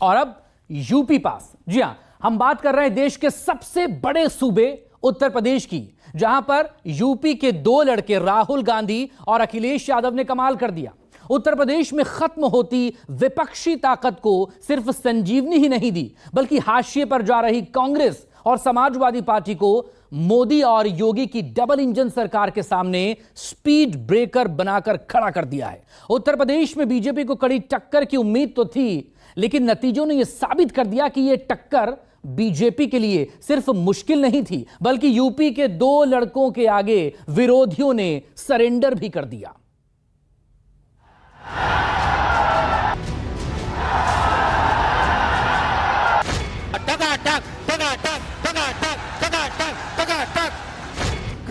और अब यूपी पास। जी हां, हम बात कर रहे हैं देश के सबसे बड़े सूबे उत्तर प्रदेश की, जहां पर यूपी के दो लड़के राहुल गांधी और अखिलेश यादव ने कमाल कर दिया। उत्तर प्रदेश में खत्म होती विपक्षी ताकत को सिर्फ संजीवनी ही नहीं दी, बल्कि हाशिए पर जा रही कांग्रेस और समाजवादी पार्टी को मोदी और योगी की डबल इंजन सरकार के सामने स्पीड ब्रेकर बनाकर खड़ा कर दिया है। उत्तर प्रदेश में बीजेपी को कड़ी टक्कर की उम्मीद तो थी, लेकिन नतीजों ने यह साबित कर दिया कि यह टक्कर बीजेपी के लिए सिर्फ मुश्किल नहीं थी, बल्कि यूपी के दो लड़कों के आगे विरोधियों ने सरेंडर भी कर दिया।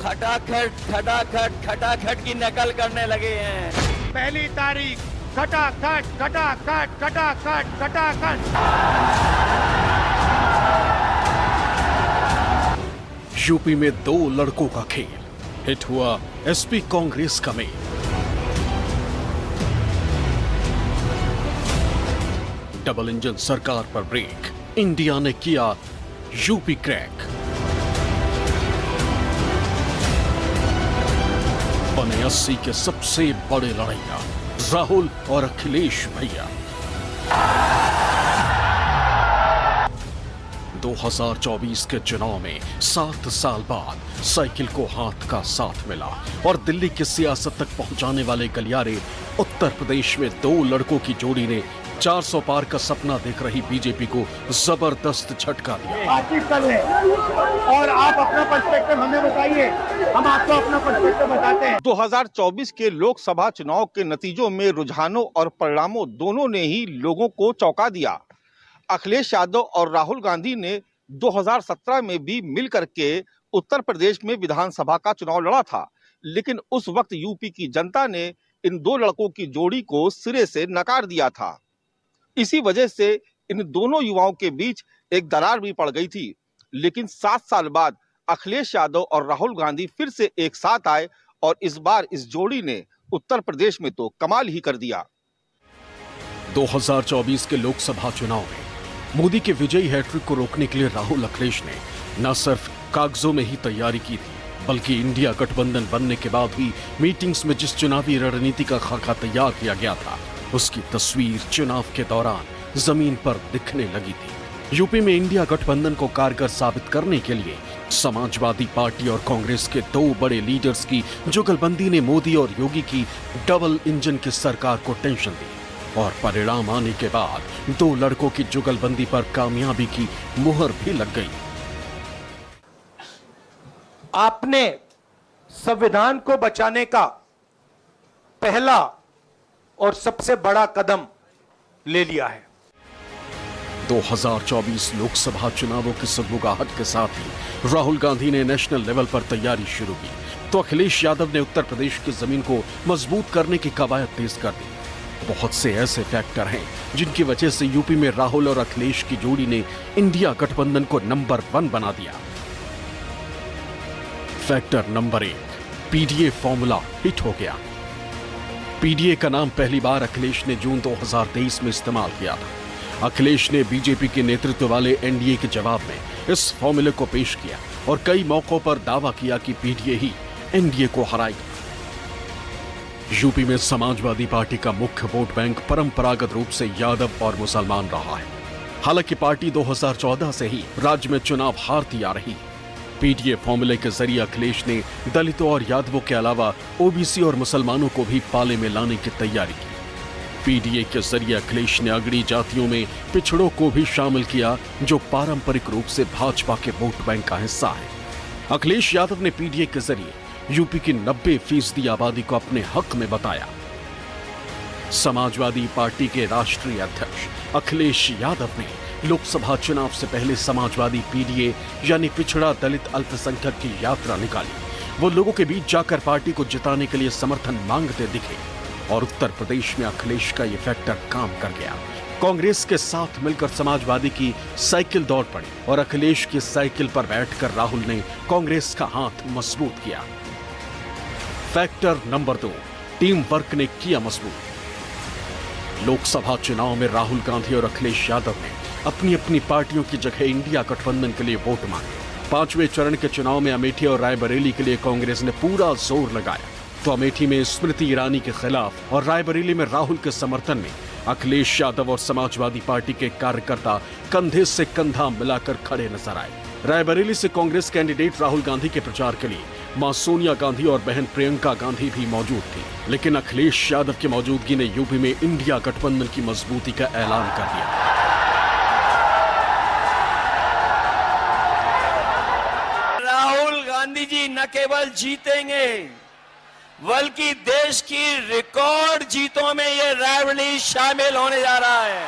खटाखट खटाखट खटाखट की नकल करने लगे हैं। पहली तारीख खटाखट खटाखट खटाखट खटाखट। यूपी में दो लड़कों का खेल, हिट हुआ एसपी कांग्रेस का मेल। डबल इंजन सरकार पर ब्रेक, इंडिया ने किया यूपी क्रैक। बने 80 के सबसे बड़े लड़ैया राहुल और अखिलेश भैया। 2024 के चुनाव में 7 साल बाद साइकिल को हाथ का साथ मिला और दिल्ली की सियासत तक पहुंचाने वाले गलियारे उत्तर प्रदेश में दो लड़कों की जोड़ी ने 400 पार का सपना देख रही बीजेपी को जबरदस्त झटका दिया। बातचीत कर ले और आप अपना पर्सपेक्टिव हमें बताइए, हम आपको अपना पर्सपेक्टिव बताते हैं। 2024 के लोकसभा चुनाव के नतीजों में रुझानों और परिणामों दोनों ने ही लोगों को चौंका दिया। अखिलेश यादव और राहुल गांधी ने 2017 में भी मिलकर के उत्तर प्रदेश में विधानसभा का चुनाव लड़ा था, लेकिन उस वक्त यूपी की जनता ने इन दो लड़कों की जोड़ी को सिरे से नकार दिया था। इसी वजह से इन दोनों युवाओं के बीच एक दरार भी पड़ गई थी। लेकिन 7 साल बाद अखिलेश यादव और राहुल गांधी फिर से एक साथ आए और इस बार इस जोड़ी ने उत्तर प्रदेश में तो कमाल ही कर दिया। 2024 के लोकसभा चुनाव में मोदी के विजयी हैट्रिक को रोकने के लिए राहुल अखिलेश ने न सिर्फ कागजों में ही तैयारी की थी, बल्कि इंडिया गठबंधन बनने के बाद भी मीटिंग्स में जिस चुनावी रणनीति का खाका तैयार किया गया था, उसकी तस्वीर चुनाव के दौरान जमीन पर दिखने लगी थी। यूपी में इंडिया गठबंधन को कारगर साबित करने के लिए समाजवादी पार्टी और कांग्रेस के दो बड़े लीडर्स की जुगलबंदी ने मोदी और योगी की डबल इंजन की सरकार को टेंशन दी और परिणाम आने के बाद दो लड़कों की जुगलबंदी पर कामयाबी की मुहर भी लग गई। आपने संविधान को बचाने का पहला और सबसे बड़ा कदम ले लिया है। 2024 लोकसभा चुनावों की सगबुगाहट के साथ ही राहुल गांधी ने नेशनल लेवल पर तैयारी शुरू की, तो अखिलेश यादव ने उत्तर प्रदेश की जमीन को मजबूत करने की कवायद तेज कर दी। बहुत से ऐसे फैक्टर हैं जिनकी वजह से यूपी में राहुल और अखिलेश की जोड़ी ने इंडिया गठबंधन को नंबर 1 बना दिया। Factor number 1, PDA formula hit हो गया। पीडीए का नाम पहली बार अखिलेश ने जून 2023 में इस्तेमाल किया था। अखिलेश ने बीजेपी के नेतृत्व वाले एनडीए के जवाब में इस फॉर्मूले को पेश किया और कई मौकों पर दावा किया कि पीडीए ही एनडीए को हराएगा। यूपी में समाजवादी पार्टी का मुख्य वोट बैंक परंपरागत रूप से यादव और मुसलमान रहा है। हालांकि पार्टी 2014 से ही राज्य में चुनाव हारती आ रही। पीडीए फॉर्मूले के जरिए अखिलेश ने दलितों और यादवों के अलावा ओबीसी और मुसलमानों को भी पाले में लाने की तैयारी की। पीडीए के जरिए अखिलेश ने अगड़ी जातियों में पिछड़ों को भी शामिल किया, जो पारंपरिक रूप से भाजपा के वोट बैंक का हिस्सा है। अखिलेश यादव ने पीडीए के जरिए यूपी की 90% आबादी को अपने हक में बताया। समाजवादी पार्टी के राष्ट्रीय अध्यक्ष अखिलेश यादव ने लोकसभा चुनाव से पहले समाजवादी पीडीए यानी पिछड़ा दलित अल्पसंख्यक की यात्रा निकाली। वो लोगों के बीच जाकर पार्टी को जिताने के लिए समर्थन मांगते दिखे और उत्तर प्रदेश में अखिलेश का ये फैक्टर काम कर गया। कांग्रेस के साथ मिलकर समाजवादी की साइकिल दौड़ पड़ी और अखिलेश की साइकिल पर बैठकर राहुल ने कांग्रेस का हाथ मजबूत किया। फैक्टर नंबर 2, टीम वर्क ने किया मजबूत। लोकसभा चुनाव में राहुल गांधी और अखिलेश यादव ने अपनी अपनी पार्टियों की जगह इंडिया गठबंधन के लिए वोट मांगे। 5वें चरण के चुनाव में अमेठी और रायबरेली के लिए कांग्रेस ने पूरा जोर लगाया, तो अमेठी में स्मृति ईरानी के खिलाफ और रायबरेली में राहुल के समर्थन में अखिलेश यादव और समाजवादी पार्टी के कार्यकर्ता कंधे से कंधा मिलाकर खड़े नजर आए। रायबरेली से कांग्रेस कैंडिडेट राहुल गांधी के प्रचार के लिए मां सोनिया गांधी और बहन प्रियंका गांधी भी मौजूद थी, लेकिन अखिलेश यादव की मौजूदगी ने यूपी में इंडिया गठबंधन की मजबूती का ऐलान कर दिया। राहुल गांधी जी न केवल जीतेंगे बल्कि देश की रिकॉर्ड जीतों में ये रायबरेली शामिल होने जा रहा है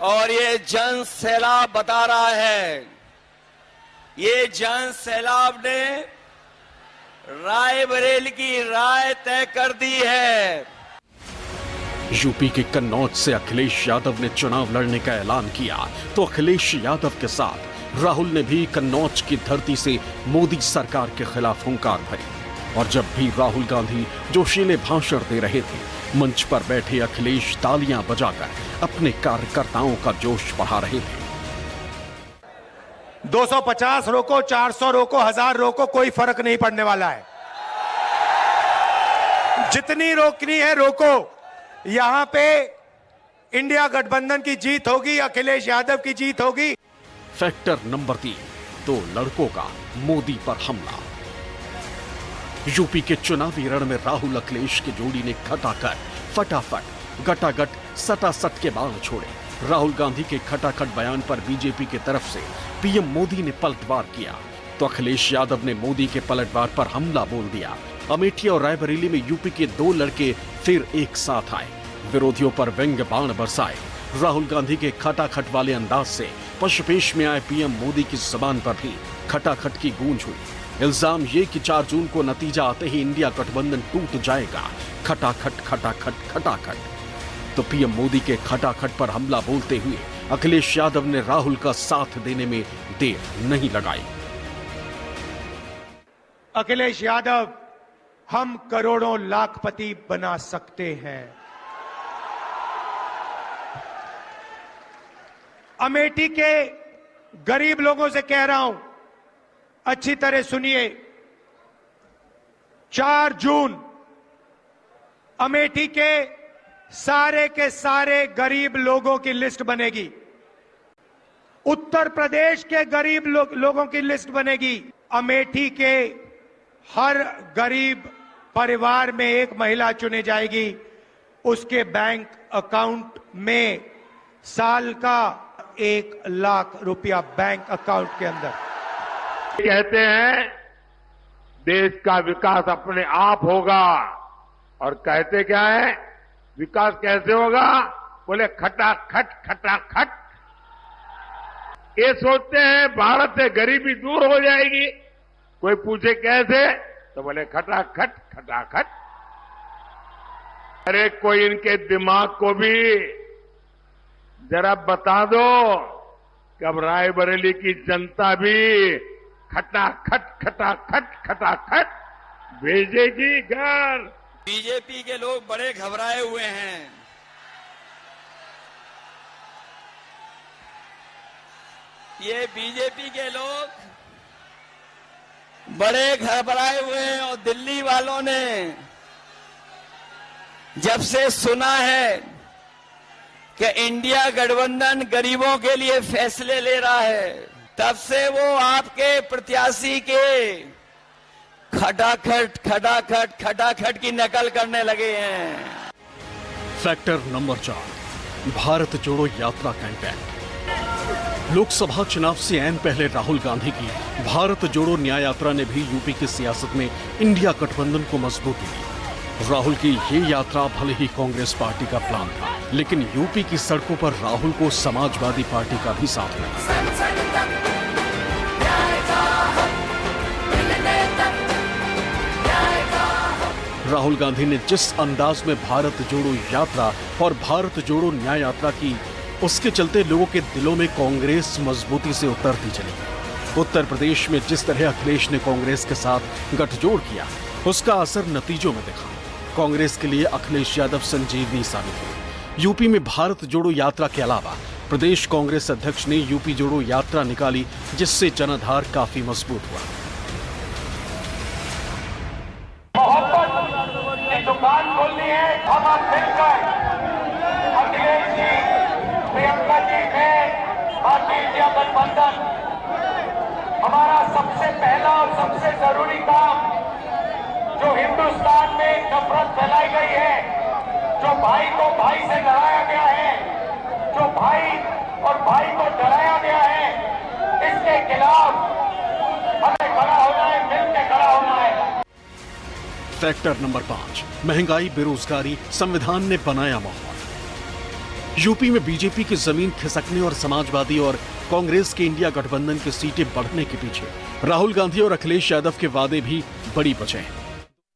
और ये जन सैलाब बता रहा है, ये जन सैलाब ने रायबरेली की राय तय कर दी है। यूपी के कन्नौज से अखिलेश यादव ने चुनाव लड़ने का ऐलान किया, तो अखिलेश यादव के साथ राहुल ने भी कन्नौज की धरती से मोदी सरकार के खिलाफ हुंकार भरी। और जब भी राहुल गांधी जोशीले भाषण दे रहे थे, मंच पर बैठे अखिलेश तालियां बजाकर अपने कार्यकर्ताओं का जोश बढ़ा रहे थे। 250 रोको, 400 रोको, 1000 रोको, कोई फर्क नहीं पड़ने वाला है। जितनी रोकनी है रोको। यहां पे इंडिया गठबंधन की जीत होगी, अखिलेश यादव की जीत होगी। फैक्टर नंबर 3, 2 लड़कों का मोदी पर हमला। यूपी के चुनावी रण में राहुल अखिलेश की जोड़ी ने खटाखट फटाफट गटागट सटासट के बाल छोड़े। राहुल गांधी के खटाखट बयान पर बीजेपी की तरफ से पीएम मोदी ने पलटवार किया, तो अखिलेश यादव ने मोदी के पलटवार पर हमला बोल दिया। अमेठी और रायबरेली में यूपी के 2 लड़के फिर एक साथ आए, विरोधियों पर व्यंग्य बाण बरसाए। राहुल गांधी के खटाखट वाले अंदाज से पशपेश में आए पीएम मोदी की जुबान पर भी खटाखट की गूंज हुई। इल्जाम ये कि 4 जून को नतीजा आते ही इंडिया गठबंधन टूट जाएगा। खटाखट खटाखट खटाखट। तो पीएम मोदी के खटाखट पर हमला बोलते हुए अखिलेश यादव ने राहुल का साथ देने में देर नहीं लगाई। अखिलेश यादव, हम करोड़ों लाखपति बना सकते हैं। अमेठी के गरीब लोगों से कह रहा हूं, अच्छी तरह सुनिए। 4 जून अमेठी के सारे गरीब लोगों की लिस्ट बनेगी। उत्तर प्रदेश के गरीब लोगों की लिस्ट बनेगी। अमेठी के हर गरीब परिवार में एक महिला चुनी जाएगी। उसके बैंक अकाउंट में साल का 1 लाख रुपया बैंक अकाउंट के अंदर। कहते हैं देश का विकास अपने आप होगा, और कहते क्या है, विकास कैसे होगा? बोले खटाखट खटाखट। ये सोचते हैं भारत से गरीबी दूर हो जाएगी। कोई पूछे कैसे, तो बोले खटाखट खटाखट। अरे कोई इनके दिमाग को भी जरा बता दो कि अब रायबरेली की जनता भी खटाखट खटाखट खटाखट भेजेगी घर। बीजेपी के लोग बड़े घबराए हुए हैं। ये बीजेपी के लोग बड़े घबराए हुए हैं और दिल्ली वालों ने जब से सुना है कि इंडिया गठबंधन गरीबों के लिए फैसले ले रहा है, तब से वो आपके प्रत्याशी के खटाखट खटाखट खटाखट की नकल करने लगे हैं। फैक्टर नंबर 4, भारत जोड़ो यात्रा कैंपेन। लोकसभा चुनाव से ऐन पहले राहुल गांधी की भारत जोड़ो न्याय यात्रा ने भी यूपी की सियासत में इंडिया गठबंधन को मजबूती दी। राहुल की ये यात्रा भले ही कांग्रेस पार्टी का प्लान था, लेकिन यूपी की सड़कों पर राहुल को समाजवादी पार्टी का भी साथ मिला। राहुल गांधी ने जिस अंदाज में भारत जोड़ो यात्रा और भारत जोड़ो न्याय यात्रा की, उसके चलते लोगों के दिलों में कांग्रेस मजबूती से उतरती चली। उत्तर प्रदेश में जिस तरह अखिलेश ने कांग्रेस के साथ गठजोड़ किया, उसका असर नतीजों में दिखा। कांग्रेस के लिए अखिलेश यादव संजीवनी साबित हुए। यूपी में भारत जोड़ो यात्रा के अलावा प्रदेश कांग्रेस अध्यक्ष ने यूपी जोड़ो यात्रा निकाली, जिससे जनाधार काफी मजबूत हुआ। दुकान खोलनी है, हम आप मिलकर अखिलेश जी, प्रियंका जी में भारतीय जनता गठबंधन, हमारा सबसे पहला और सबसे जरूरी काम, जो हिंदुस्तान में नफरत फैलाई गई है, जो भाई को भाई से लड़ाया गया है, जो भाई और भाई को डराया गया है, इसके खिलाफ हमें खड़ा होना है, मिलकर खड़ा होना है। फैक्टर नंबर 5, महंगाई, बेरोजगारी, संविधान ने बनाया माहौल। यूपी में बीजेपी की जमीन खिसकने और समाजवादी और कांग्रेस के इंडिया गठबंधन की सीटें बढ़ने के पीछे राहुल गांधी और अखिलेश यादव के वादे भी बड़ी वजह हैं।